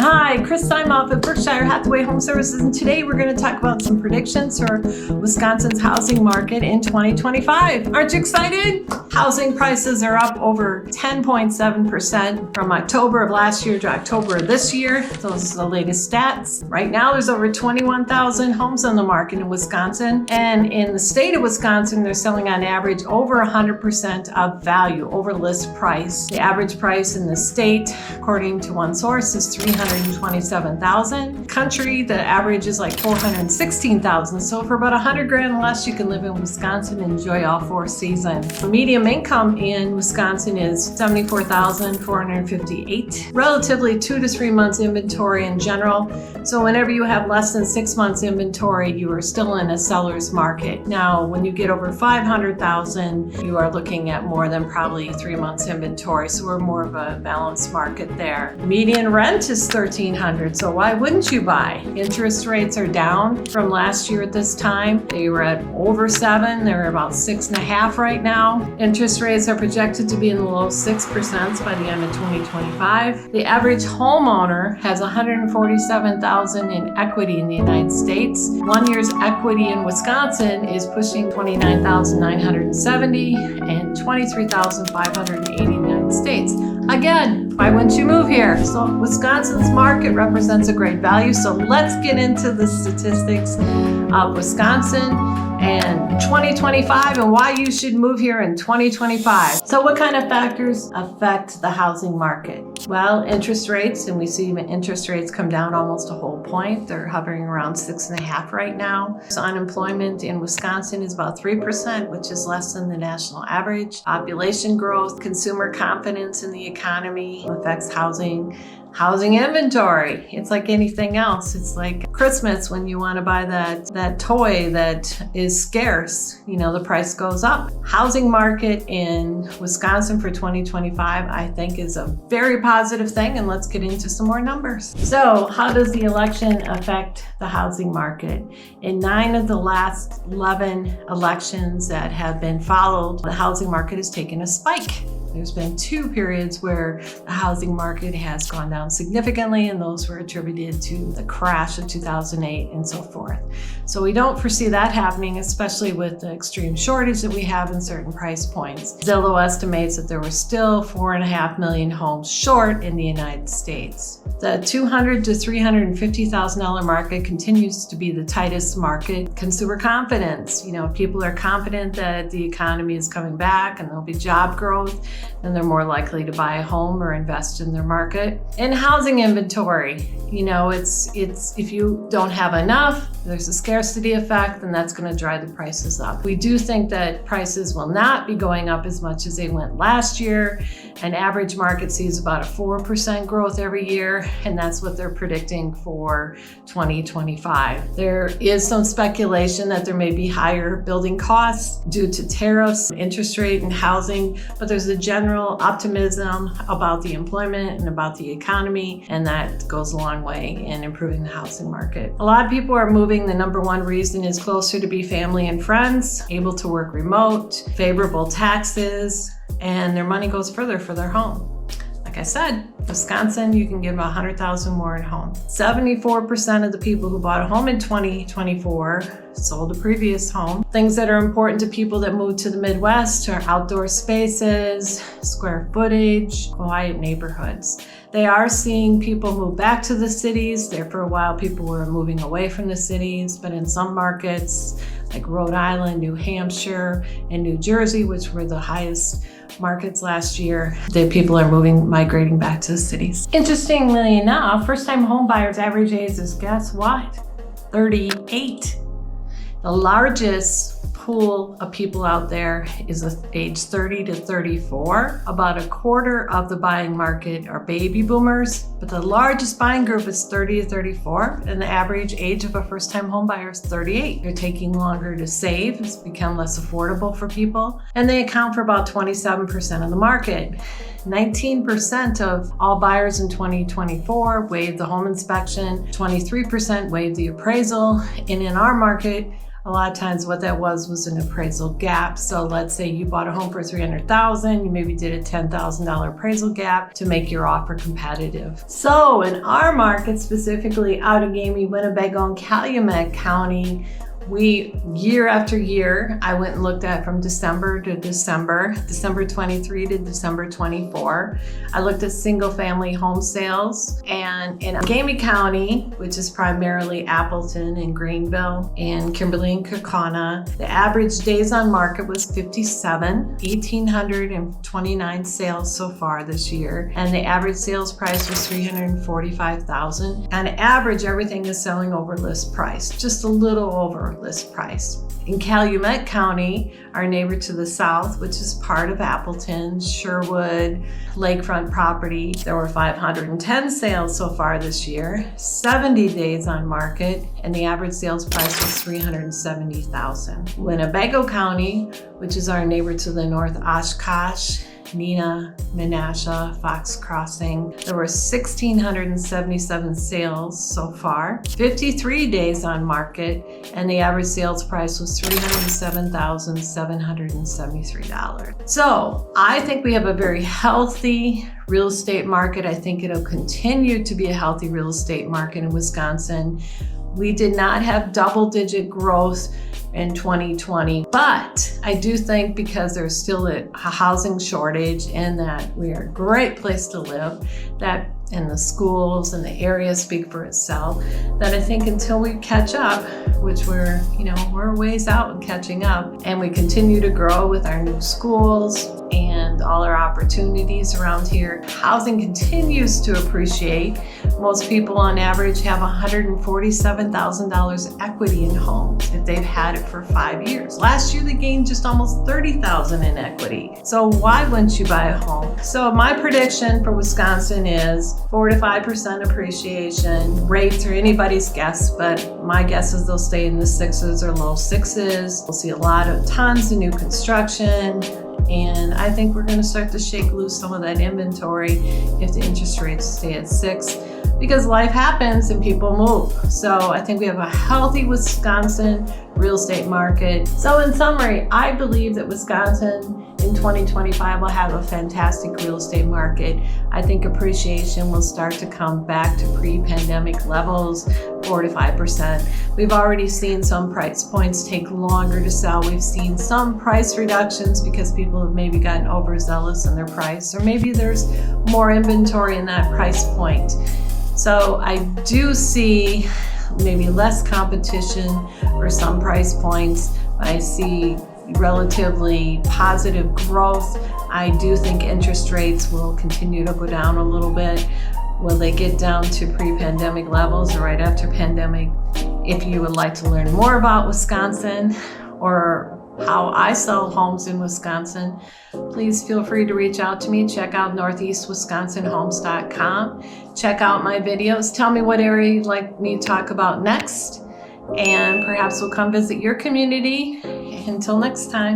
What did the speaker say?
Hi, Chris Siamof at Berkshire Hathaway Home Services, and today we're going to talk about some predictions for Wisconsin's housing market in 2025. Aren't you excited? Housing prices are up over 10.7% from October of last year to October of this year. Those are the latest stats. Right now, there's over 21,000 homes on the market in Wisconsin, and in the state of Wisconsin, they're selling on average over 100% of value over list price. The average price in the state, according to one source, is $327,000. Country, the average is like $416,000. So for about $100,000 less, you can live in Wisconsin and enjoy all four seasons. The median income in Wisconsin is $74,458. Relatively 2 to 3 months inventory in general. So whenever you have less than 6 months inventory, you are still in a seller's market. Now, when you get over $500,000, you are looking at more than probably 3 months inventory. So we're more of a balanced market there. Median rent is $1,300, so why wouldn't you buy? Interest rates are down from last year at this time. They were at over 7, they're about 6.5 right now. Interest rates are projected to be in the low 6% by the end of 2025. The average homeowner has $147,000 in equity in the United States. 1 year's equity in Wisconsin is pushing $29,970 and $23,580 in the United States. Again, why wouldn't you move here? So Wisconsin's market represents a great value. So let's get into the statistics of Wisconsin and 2025 and why you should move here in 2025. So what kind of factors affect the housing market? Well, interest rates, and we see interest rates come down almost a whole point. They're hovering around 6.5 right now. So unemployment in Wisconsin is about 3%, which is less than the national average. Population growth, consumer confidence in the economy affects housing inventory. It's like anything else. It's like Christmas when you want to buy that toy that is scarce. You know, the price goes up. Housing market in Wisconsin for 2025, I think, is a very positive thing. And let's get into some more numbers. So how does the election affect the housing market? In 9 of the last 11 elections that have been followed, the housing market has taken a spike. There's been 2 periods where the housing market has gone down significantly, and those were attributed to the crash of 2008 and so forth. So we don't foresee that happening, especially with the extreme shortage that we have in certain price points. Zillow estimates that there were still 4.5 million homes short in the United States. The $200,000 to $350,000 market continues to be the tightest market. Consumer confidence, if people are confident that the economy is coming back and there'll be job growth, then they're more likely to buy a home or invest in their market. And housing inventory, it's if you don't have enough, there's a scarcity effect, and that's going to drive the prices up. We do think that prices will not be going up as much as they went last year. An average market sees about a 4% growth every year, and that's what they're predicting for 2025. There is some speculation that there may be higher building costs due to tariffs, interest rate, and housing, but there's a general optimism about the employment and about the economy, and that goes a long way in improving the housing market. A lot of people are moving. The number one reason is closer to be family and friends, able to work remote, favorable taxes, and their money goes further for their home. Like I said, Wisconsin, you can get about $100,000 more in a home. 74% of the people who bought a home in 2024 sold a previous home. Things that are important to people that move to the Midwest are outdoor spaces, square footage, quiet neighborhoods. They are seeing people move back to the cities. There for a while, people were moving away from the cities, but in some markets like Rhode Island, New Hampshire, and New Jersey, which were the highest markets last year, the people are migrating back to the cities. Interestingly enough, first-time home buyers' average age is, guess what? 38. The largest pool of people out there is age 30 to 34. About a quarter of the buying market are baby boomers, but the largest buying group is 30 to 34, and the average age of a first-time home buyer is 38. They're taking longer to save. It's become less affordable for people, and they account for about 27% of the market. 19% of all buyers in 2024 waived the home inspection, 23% waived the appraisal, and in our market, A lot of times what that was an appraisal gap. So let's say you bought a home for $300,000, you maybe did a $10,000 appraisal gap to make your offer competitive. So in our market, specifically Outagamie, Winnebago, and Calumet County, year after year, I went and looked at from December to December 23 to December 24. I looked at single family home sales, and in Outagamie County, which is primarily Appleton and Greenville and Kimberly and Kaukauna, the average days on market was 57, 1,829 sales so far this year, and the average sales price was $345,000. On average, everything is selling over list price, just a little over list price. In Calumet County, our neighbor to the south, which is part of Appleton, Sherwood, lakefront property, there were 510 sales so far this year, 70 days on market, and the average sales price was $370,000. Winnebago County, which is our neighbor to the north, Oshkosh, Neenah, Menasha, Fox Crossing. There were 1,677 sales so far, 53 days on market, and the average sales price was $307,773. So I think we have a very healthy real estate market. I think it'll continue to be a healthy real estate market in Wisconsin. We did not have double-digit growth in 2020, but I do think because there's still a housing shortage and that we are a great place to live, that and the schools and the area speak for itself, that I think until we catch up, which we're a ways out and catching up, and we continue to grow with our new schools and all our opportunities around here, housing continues to appreciate. Most people on average have $147,000 equity in homes if they've had it for 5 years. Last year they gained just almost $30,000 in equity. So why wouldn't you buy a home? So my prediction for Wisconsin is 4 to 5% appreciation. Rates are anybody's guess, but my guess is they'll stay in the 6s or low 6s. We'll see tons of new construction. And I think we're going to start to shake loose some of that inventory if the interest rates stay at 6, because life happens and people move. So I think we have a healthy Wisconsin real estate market. So in summary, I believe that Wisconsin in 2025 will have a fantastic real estate market. I think appreciation will start to come back to pre-pandemic levels, 4 to 5%. We've already seen some price points take longer to sell. We've seen some price reductions because people have maybe gotten overzealous in their price, or maybe there's more inventory in that price point. So I do see maybe less competition for some price points. I see relatively positive growth. I do think interest rates will continue to go down a little bit. Will they get down to pre-pandemic levels or right after pandemic? If you would like to learn more about Wisconsin or how I sell homes in Wisconsin, please feel free to reach out to me. Check out northeastwisconsinhomes.com. Check out my videos. Tell me what area you'd like me to talk about next, and perhaps we'll come visit your community. Until next time.